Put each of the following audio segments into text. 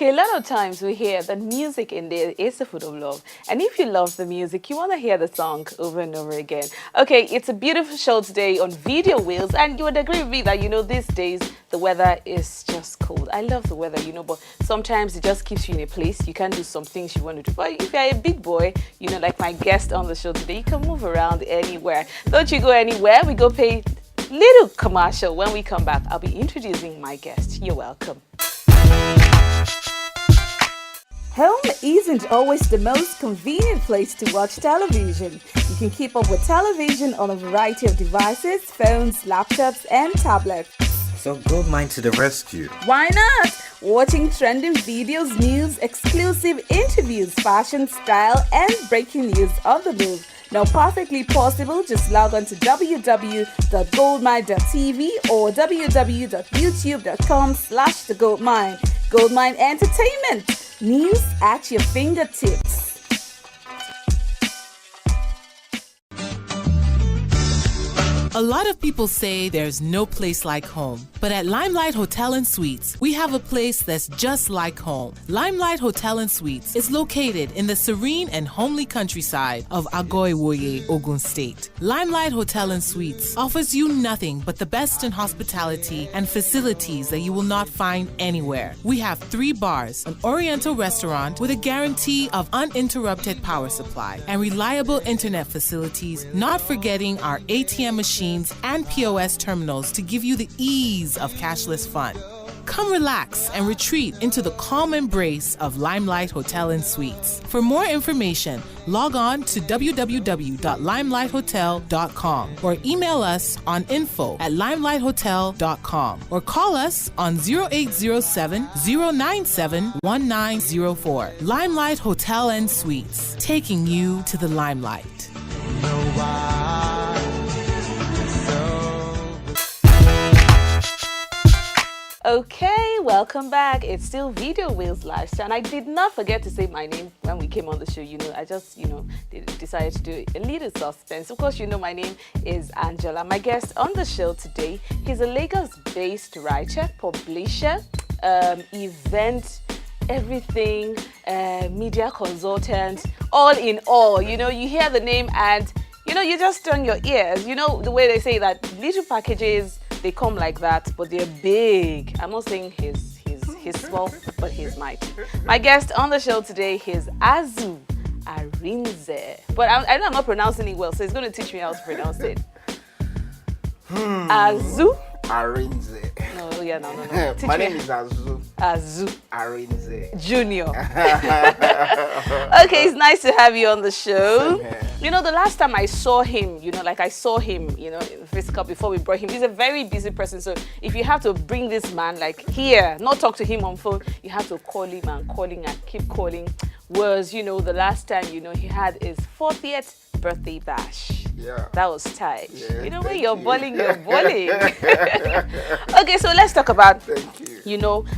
Okay, a lot of times we hear that music in there is the food of love. And if you love the music, you want to hear the song over and over again. Okay, it's a beautiful show today on Videowheels, and you would agree with me that, these days the weather is just cold. I love the weather, but sometimes it just keeps you in a place. You can't do some things you want to do. But if you're a big boy, like my guest on the show today, you can move around anywhere. Don't you go anywhere. We go pay little commercial. When we come back, I'll be introducing my guest. You're welcome. Home isn't always the most convenient place to watch television. You can keep up with television on a variety of devices, phones, laptops, and tablets. So Goldmyne to the rescue. Why not? Watching trending videos, news, exclusive interviews, fashion, style, and breaking news on the move. Now perfectly possible, just log on to www.goldmynetv or www.youtube.com/thegoldmyne. Goldmyne Entertainment. News at your fingertips. A lot of people say there's no place like home. But at Limelight Hotel and Suites, we have a place that's just like home. Limelight Hotel and Suites is located in the serene and homely countryside of Agoiwoye, Ogun State. Limelight Hotel and Suites offers you nothing but the best in hospitality and facilities that you will not find anywhere. We have 3 bars, an oriental restaurant with a guarantee of uninterrupted power supply, and reliable internet facilities, not forgetting our ATM machines and POS terminals to give you the ease of cashless fun. Come relax and retreat into the calm embrace of Limelight Hotel and Suites. For more information, log on to www.limelight.hotel.com or email us on info@limelight.hotel.com or call us on 0807 097 1904. Limelight Hotel and Suites, taking you to the limelight. Okay, welcome back. It's still Videowheels Lifestyle, and I did not forget to say my name when we came on the show. I just, decided to do a little suspense. Of course, my name is Angela. My guest on the show today, he's a Lagos-based writer, publisher, event, everything, media consultant, all in all. You hear the name and, you just turn your ears. The way they say that little packages, they come like that, but they're big. I'm not saying he's small, but he's mighty. My guest on the show today is Asuh Arinze. But I know I'm not pronouncing it well, so he's going to teach me how to pronounce it. Asuh Arinze. No. My name is Asuh Arinze Junior. Okay, it's nice to have you on the show. The last time I saw him, I saw him, physical before we brought him. He's a very busy person, so if you have to bring this man, here, not talk to him on phone, you have to call him and keep calling. Was, the last time, he had his 40th birthday bash. Yeah. That was tight. Yeah, when you're balling, you're balling. Okay, so let's talk about, Thank you.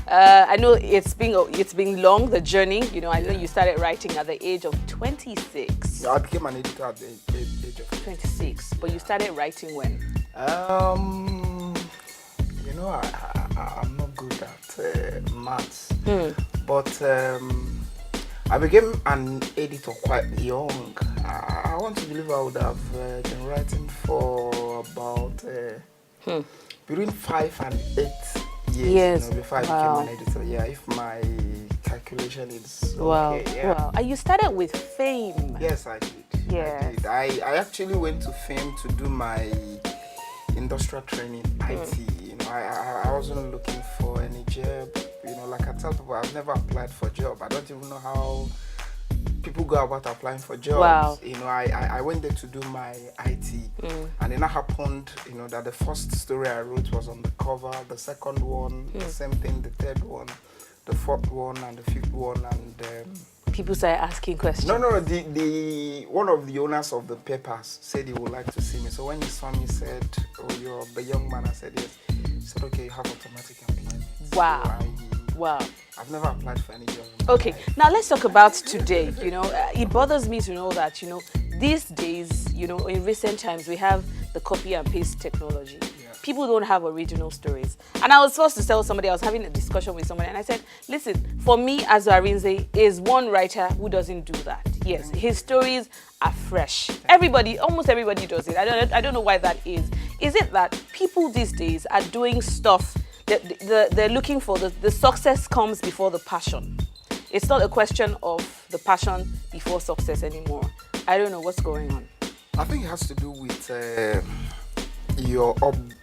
I know it's been long, the journey. I know you started writing at the age of 26. Yeah, I became an editor at the age of 26, but you started writing when? I'm not good at maths, but I became an editor quite young. I want to believe I would have been writing for about between 5 and 8 years before I became an editor. Yeah, if my calculation is okay. Yeah. Wow. And you started with Fame. Yes, I did. Yes. I actually went to Fame to do my industrial training, IT. I wasn't looking for any job. Like I tell people, I've never applied for a job. I don't even know how people go about applying for jobs. Wow. I went there to do my IT, and then it happened, that the first story I wrote was on the cover, the second one, the same thing, the third one, the fourth one, and the fifth one, and people started asking questions. No. The one of the owners of the papers said he would like to see me. So when he saw me, he said, "Oh, you're the young man." I said, "Yes." He said, "Okay, you have automatic employment." Wow. Wow. I've never applied for any job. Okay, now let's talk about today. It bothers me to know that, these days, in recent times, we have the copy and paste technology. Yeah. people don't have original stories. And I was supposed to tell somebody, I was having a discussion with somebody, and I said, listen, for me, Asuh Arinze is one writer who doesn't do that. Yes, his stories are fresh. Almost everybody does it. I don't know why that is. Is it that people these days are doing stuff that they're looking for, the success comes before the passion? It's not a question of the passion before success anymore. I don't know what's going on. I think it has to do with your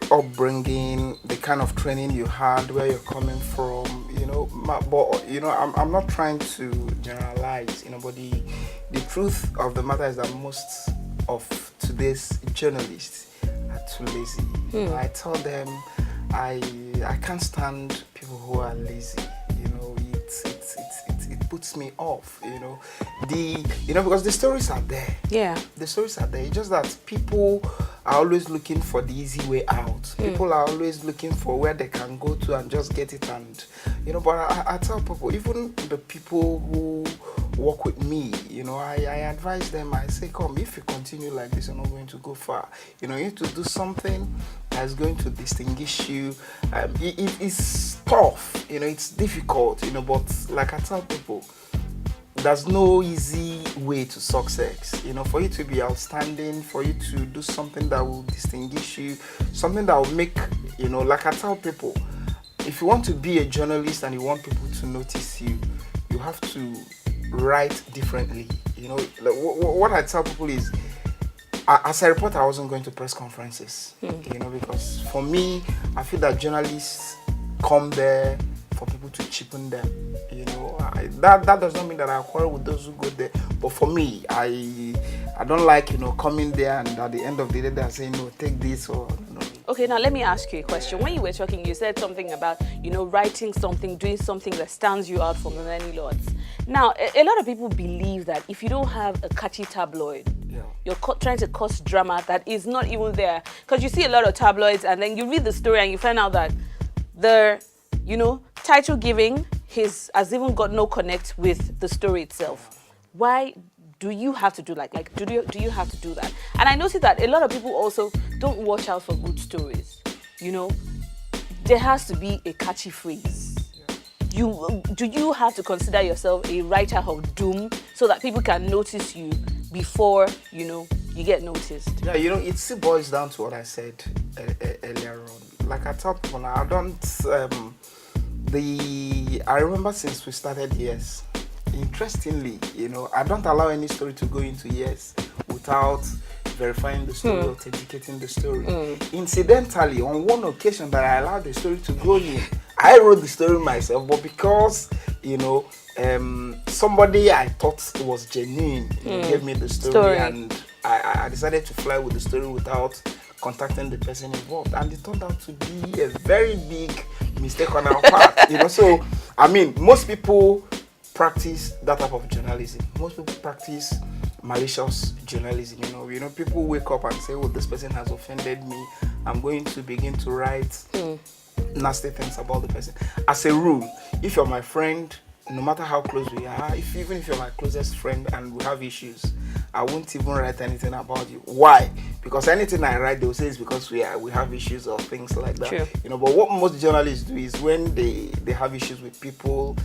upbringing, the kind of training you had, where you're coming from, but I'm not trying to generalize, but the truth of the matter is that most of today's journalists are too lazy. I tell them I can't stand people who are lazy. It puts me off, because the stories are there. Yeah. The stories are there. It's just that people are always looking for the easy way out. People are always looking for where they can go to and just get it. And, but I tell people, even the people who work with me, I advise them, I say, come, if you continue like this, you're not going to go far. You need to do something that's going to distinguish you. It's tough, it's difficult, but like I tell people, there's no easy way to success. For you to be outstanding, for you to do something that will distinguish you, something that will make, like I tell people, if you want to be a journalist and you want people to notice you, you have to write differently. What I tell people is, as a reporter, I wasn't going to press conferences, because for me, I feel that journalists come there for people to cheapen them. That does not mean that I quarrel with those who go there, but for me, I don't like coming there and at the end of the day they're saying no, take this or no. Okay, now let me ask you a question. When you were talking, you said something about writing something, doing something that stands you out from the many lots. Now, a lot of people believe that if you don't have a catchy tabloid, you're trying to cause drama that is not even there. Because you see a lot of tabloids and then you read the story and you find out that the title giving has even got no connect with the story itself. Why do you have to do do you have to do that? And I noticed that a lot of people also don't watch out for good stories. There has to be a catchy phrase. Do you have to consider yourself a writer of doom so that people can notice you before you get noticed? Yeah, it still boils down to what I said earlier on. Like I tell people now, I remember since we started Yes, interestingly, I don't allow any story to go into Yes without verifying the story, authenticating the story. Incidentally, on one occasion that I allowed the story to go in, I wrote the story myself, but because somebody I thought was genuine gave me the story. And I decided to fly with the story without contacting the person involved, and it turned out to be a very big mistake on our part. So most people practice that type of journalism. Most people practice malicious journalism. People wake up and say, "Oh, this person has offended me. I'm going to begin to write nasty things about the person." As a rule, if you're my friend, no matter how close we are, even if you're my closest friend and we have issues, I won't even write anything about you. Why? Because anything I write, they'll say it's because we have issues or things like that. True. But what most journalists do is when they have issues with people,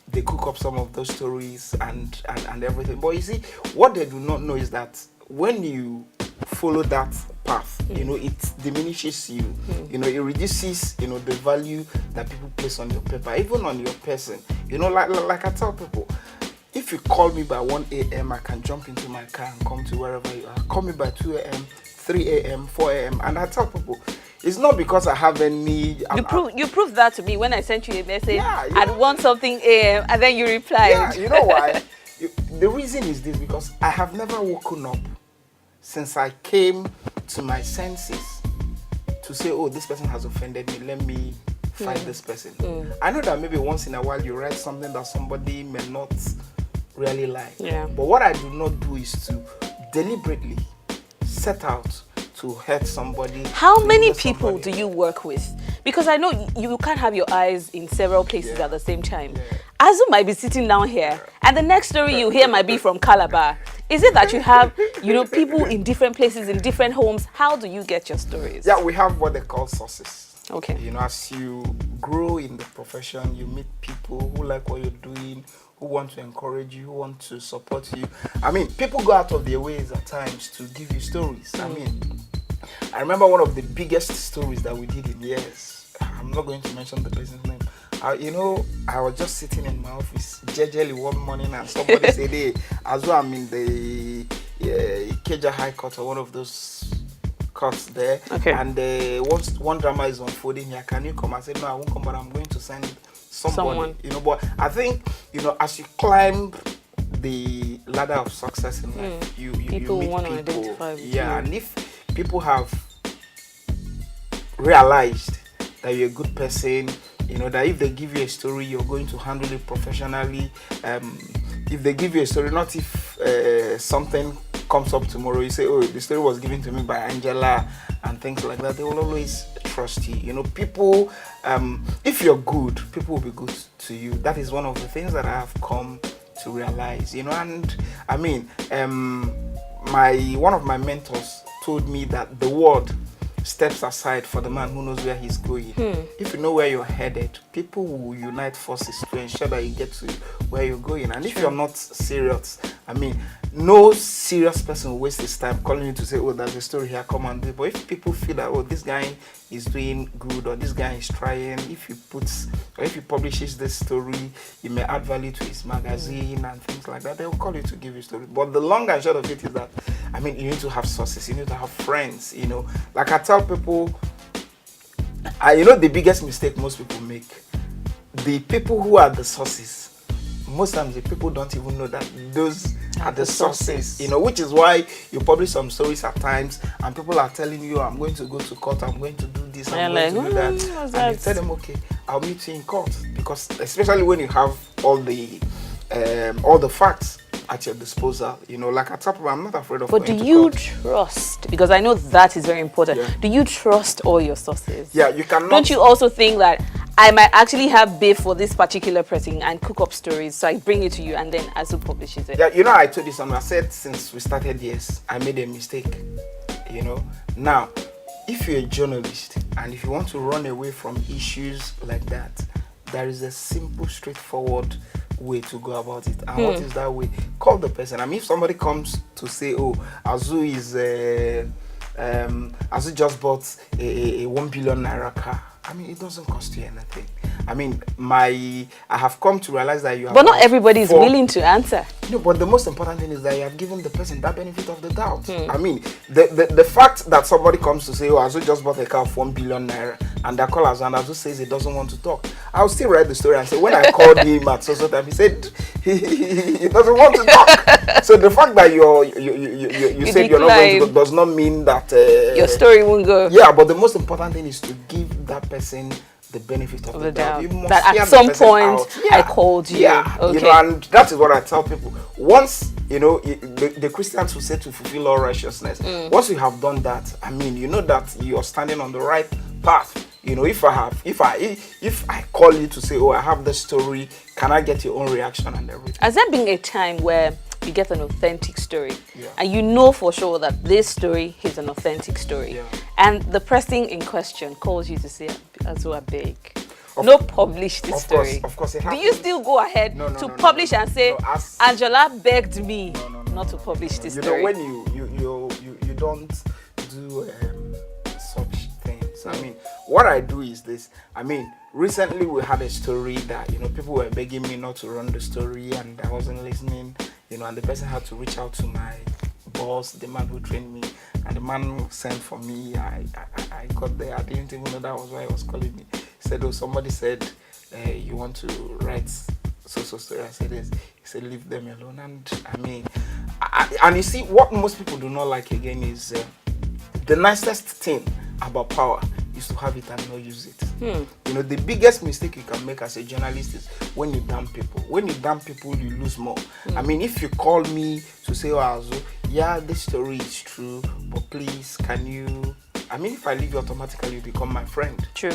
they cook up some of those stories and everything. But you see, what they do not know is that when you follow that path, it diminishes you. It reduces, the value that people place on your paper, even on your person. Like I tell people, if you call me by 1 a.m., I can jump into my car and come to wherever you are. Call me by 2 a.m., 3 a.m., 4 a.m. And I tell people, it's not because I have any... You proved that to me when I sent you a message at 1 something a.m. and then you replied. Yeah, you know why? The reason is this, because I have never woken up since I came to my senses to say, oh, this person has offended me, let me fight this person. I know that maybe once in a while you write something that somebody may not really like. Yeah. But what I do not do is to deliberately set out to hurt somebody. How many people do you work with? Because I know you can't have your eyes in several places at the same time. Asuh might be sitting down here, and the next story you hear might be from Calabar. Is it that you have, people in different places, in different homes? How do you get your stories? Yeah, we have what they call sources. Okay. As you grow in the profession, you meet people who like what you're doing, who want to encourage you, who want to support you. I mean, people go out of their ways at times to give you stories. I mean, I remember one of the biggest stories that we did in years. I'm not going to mention the person's name. I was just sitting in my office, jejely one morning, and somebody said, hey, as well, I'm in the Ikeja High Court or one of those courts there. Okay. And one drama is unfolding here. Can you come? I said, no, I won't come, but I'm going to send somebody. But I think, as you climb the ladder of success in life, you meet want people. To identify with you. And if people have realized that you're a good person, that if they give you a story, you're going to handle it professionally. If they give you a story, not if something comes up tomorrow, you say, oh, the story was given to me by Angela and things like that, they will always trust you. People, if you're good, people will be good to you. That is one of the things that I have come to realize, and I mean, one of my mentors told me that the world steps aside for the man who knows where he's going. If you know where you're headed, people will unite forces to ensure that you get to where you're going. And if you're not serious, I mean, no serious person will waste his time calling you to say, oh, there's a story here, come and do it. But if people feel that, oh, this guy is doing good, or this guy is trying, if he publishes this story, it may add value to his magazine and things like that, they will call you to give you a story. But the long and short of it is that, I mean, you need to have sources, you need to have friends, Like I tell people, the biggest mistake most people make, the people who are the sources, most times the people don't even know that those are the sources, which is why you publish some stories at times and people are telling you, I'm going to go to court, I'm going to do this, I'm going to do that. And you tell them, okay, I'll meet you in court. Because especially when you have all the facts at your disposal, like at top, I'm not afraid of. But do you trust? Because I know that is very important. Yeah. Do you trust all your sources? Yeah, you cannot. Don't you also think that I might actually have beef for this particular person and cook up stories, so I bring it to you and then Asuh publishes it? Yeah, I told you something. I said since we started, yes, I made a mistake. Now, if you're a journalist and if you want to run away from issues like that, there is a simple, straightforward way to go about it. And what is that way? Call the person. I mean, if somebody comes to say, oh, Asuh is Asuh just bought a 1 billion naira car, I mean, it doesn't cost you anything. I mean, I have come to realize that you have. But not everybody is willing to answer. No, but the most important thing is that you have given the person that benefit of the doubt. I mean, the fact that somebody comes to say, oh, Asuh just bought a car of 1 billion naira, and they call Asuh, and Asuh says he doesn't want to talk, I'll still write the story and say, when I called him at so time, he said he doesn't want to talk. So the fact that you said you're not going to talk does not mean that your story won't go. Yeah, but the most important thing is to give that person the benefit of the doubt. That at some point I called you. Yeah, okay. And that is what I tell people. Once, the Christians who say to fulfill all righteousness, once you have done that, I mean, you know that you're standing on the right path. If I call you to say, oh, I have this story, can I get your own reaction and everything? Has there been a time where you get an authentic story and you know for sure that this story is an authentic story, and the person in question calls you to say, Asuh, I beg, publish this story? Of course, it do happens. you still go ahead to publish and say, Angela begged me not to publish this story? When you don't do such things. I mean, what I do is this. I mean, recently we had a story that people were begging me not to run the story, and I wasn't listening. And the person had to reach out to my boss, the man who trained me, and the man sent for me. I got there. I didn't even know that was why he was calling me. He said, oh, somebody said you want to write so story. I said yes. He said, leave them alone. And I mean, and you see, what most people do not like again is the nicest thing about power is to have it and not use it. The biggest mistake you can make as a journalist is when you damn people. When you damn people, you lose more. I mean, if you call me to say, oh, Asuh, yeah, this story is true, but please, can you... I mean, if I leave you automatically, you become my friend. True.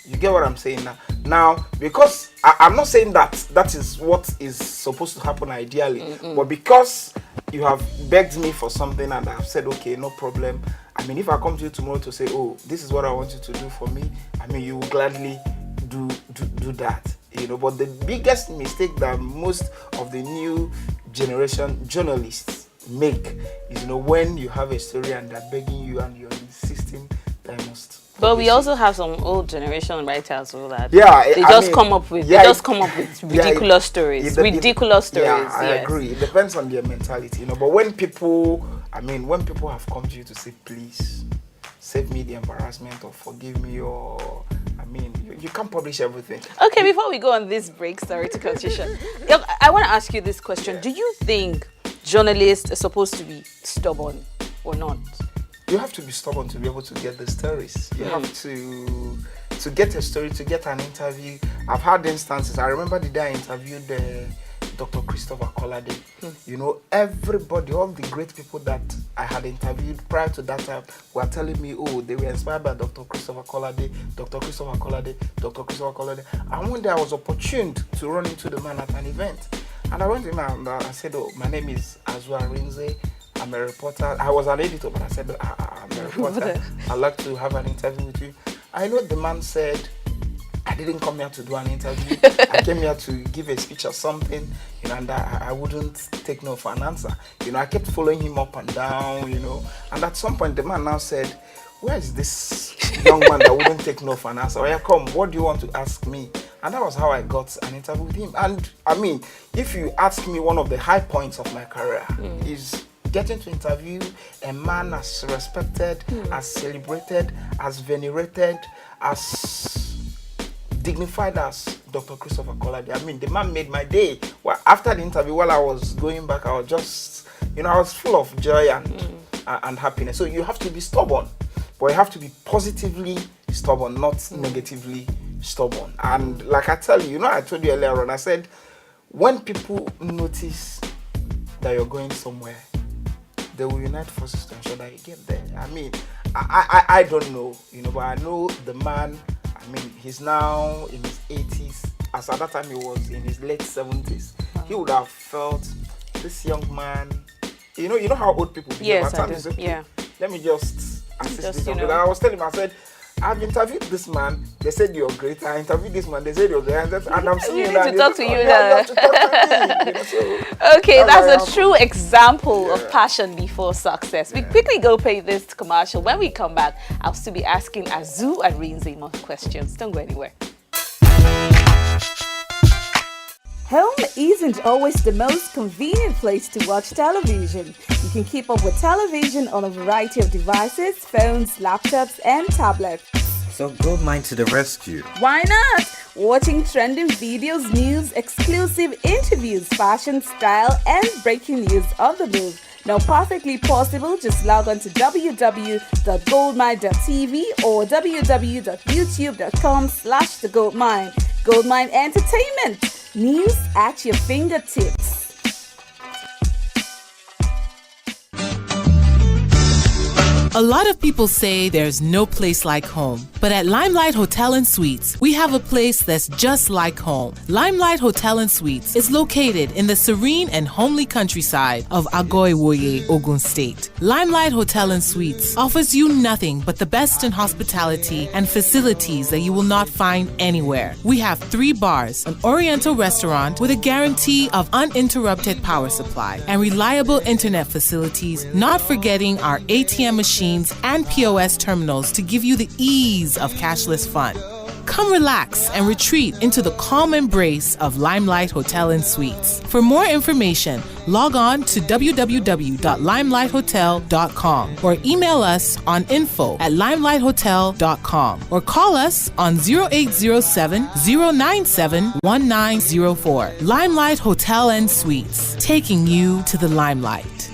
You get what I'm saying now? Now, because I'm not saying that is what is supposed to happen ideally, but because you have begged me for something and I've said, okay, no problem. I mean, if I come to you tomorrow to say, oh, this is what I want you to do for me, I mean, you will gladly do that, you know. But the biggest mistake that most of the new generation journalists make is, you know, when you have a story and they're begging you and you're insisting that I must. But we also have some old generation writers who that they just come up with ridiculous stories. Ridiculous stories. Yeah, I agree. It depends on their mentality, you know. But when people have come to you to say, please save me the embarrassment or forgive me, or you can't publish everything. Okay, before we go on this break, sorry to cut you short. I want to ask you this question. Do you think journalists are supposed to be stubborn or not? You have to be stubborn to be able to get the stories. You have to get a story, to get an interview. I've had instances. I remember the day I interviewed Dr. Christopher Kolade. You know, everybody, all the great people that I had interviewed prior to that time were telling me, oh, they were inspired by Dr. Christopher Kolade, Dr. Christopher Kolade, Dr. Christopher Kolade. And one day I was opportuned to run into the man at an event. And I went to him and I said, oh, my name is Asuh Arinze. I'm a reporter. I was an editor, but I said, I'm a reporter. I'd like to have an interview with you. I know the man said, I didn't come here to do an interview. I came here to give a speech or something, you know, and I wouldn't take no for an answer. You know, I kept following him up and down, you know, and at some point the man now said, where is this young man that wouldn't take no for an answer? Oh, yeah, come, what do you want to ask me? And that was how I got an interview with him. And I mean, if you ask me, one of the high points of my career is getting to interview a man as respected, as celebrated, as venerated, as dignified as Dr. Christopher Kolade. I mean, the man made my day. Well, after the interview, while I was going back, I was just, you know, I was full of joy and happiness. So you have to be stubborn, but you have to be positively stubborn, not negatively stubborn. And like I tell you, you know, I told you earlier on, I said, when people notice that you're going somewhere, they will unite forces to ensure that you get there. I mean, I don't know, you know, but I know the man. I mean, he's now in his 80s. As at that time, he was in his late 70s. He would have felt this young man. You know how old people behave. Yes, at times, okay, let me just assist this. I was telling him, I said, I've interviewed this man. They said you're great. I interviewed this man. They said you're great. And I'm seeing you need to talk to you now. So okay, that's a true example of passion before success. We quickly go pay this commercial. When we come back, I'll still be asking Asuh Arinze more questions. Don't go anywhere. Home isn't always the most convenient place to watch television. You can keep up with television on a variety of devices, phones, laptops, and tablets. So Goldmyne to the rescue. Why not? Watching trending videos, news, exclusive interviews, fashion, style, and breaking news on the move. Now perfectly possible, just log on to www.goldmynetv or www.youtube.com/thegoldmyne. Goldmyne Entertainment. News at your fingertips. A lot of people say there's no place like home. But at Limelight Hotel and Suites, we have a place that's just like home. Limelight Hotel and Suites is located in the serene and homely countryside of Agoiwoye, Ogun State. Limelight Hotel and Suites offers you nothing but the best in hospitality and facilities that you will not find anywhere. We have 3 bars, an oriental restaurant with a guarantee of uninterrupted power supply, and reliable internet facilities, not forgetting our ATM machines and POS terminals to give you the ease of cashless fun. Come relax and retreat into the calm embrace of Limelight Hotel and Suites. For more information, log on to www.limelight.hotel.com or email us on info@limelight.hotel.com or call us on 0807 097 1904. Limelight Hotel and Suites, taking you to the limelight.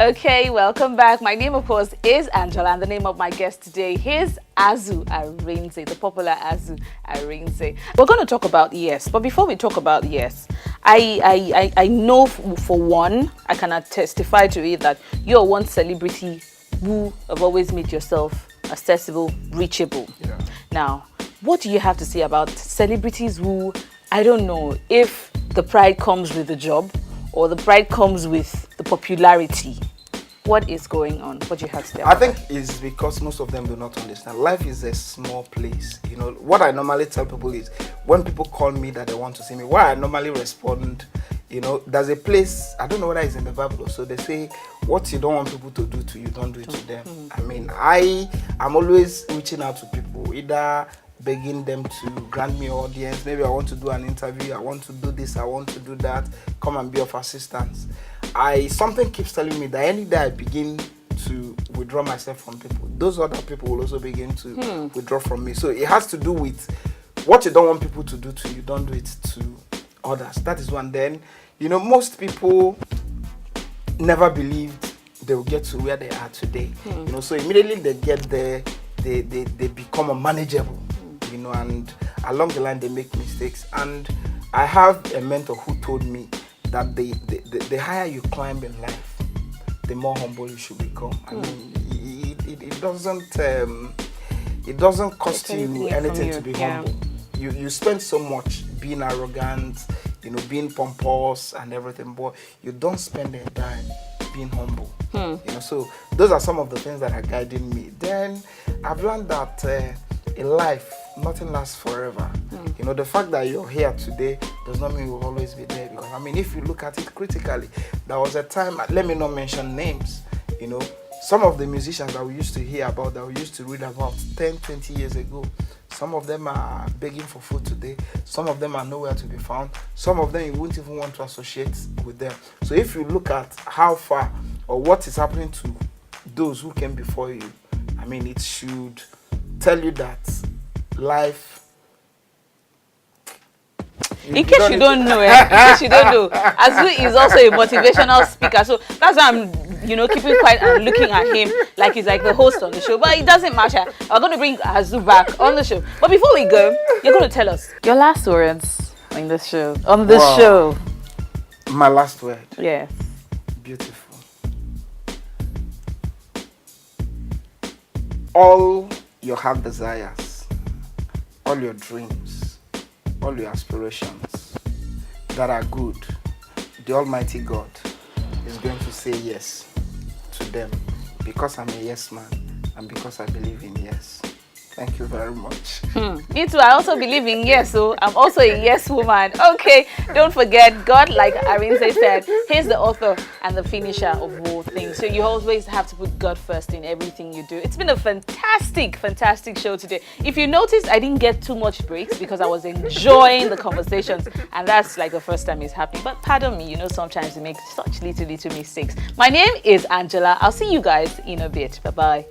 Okay, welcome back. My name, of course, is Angela, and the name of my guest today is Asuh Arinze, the popular Asuh Arinze. We're going to talk about Yes, but before we talk about Yes, I know for one, I can testify to it that you're one celebrity who have always made yourself accessible, reachable. Yeah. Now, what do you have to say about celebrities who, I don't know, if the pride comes with the job or the pride comes with the popularity? What is going on? What do you have to say about I think it's because most of them do not understand. Life is a small place. You know, what I normally tell people is when people call me that they want to see me, why I normally respond, you know, there's a place, I don't know whether it's in the Bible, so they say, what you don't want people to do to you, don't do it to them. I mean, I'm always reaching out to people, either begging them to grant me audience. Maybe I want to do an interview, I want to do this, I want to do that, come and be of assistance. Something keeps telling me that any day I begin to withdraw myself from people, those other people will also begin to withdraw from me. So it has to do with what you don't want people to do to you, don't do it to others. That is one. Then, you know, most people never believed they will get to where they are today. You know, so immediately they get there, they become unmanageable. You know, and along the line they make mistakes. And I have a mentor who told me that the higher you climb in life, the more humble you should become. I mean, it doesn't cost you anything to be humble. You spend so much being arrogant, you know, being pompous and everything, but you don't spend a dime being humble. You know, so those are some of the things that are guiding me. Then I've learned that in life, nothing lasts forever. You know, the fact that you're here today does not mean you'll always be there. Because, I mean, if you look at it critically, there was a time, let me not mention names, you know, some of the musicians that we used to hear about, that we used to read about 10, 20 years ago, some of them are begging for food today. Some of them are nowhere to be found. Some of them you wouldn't even want to associate with them. So if you look at how far or what is happening to those who came before you, I mean, it should tell you that life. In case you don't know, Asuh is also a motivational speaker, so that's why I'm, you know, keeping quiet and looking at him like he's like the host on the show. But it doesn't matter. I'm going to bring Asuh back on the show. But before we go, you're going to tell us your last words in this show. On this show. My last word. Yeah. Beautiful. All your heart desires, all your dreams, all your aspirations that are good, the Almighty God is going to say yes to them, because I'm a yes man and because I believe in yes. Thank you very much. Me too. I also believe in yes, so I'm also a yes woman. Okay, don't forget, God, like Arinze said, he's the author and the finisher of all things. So you always have to put God first in everything you do. It's been a fantastic, fantastic show today. If you noticed, I didn't get too much breaks because I was enjoying the conversations, and that's like the first time it's happening. But pardon me, you know, sometimes we make such little mistakes. My name is Angela. I'll see you guys in a bit. Bye-bye.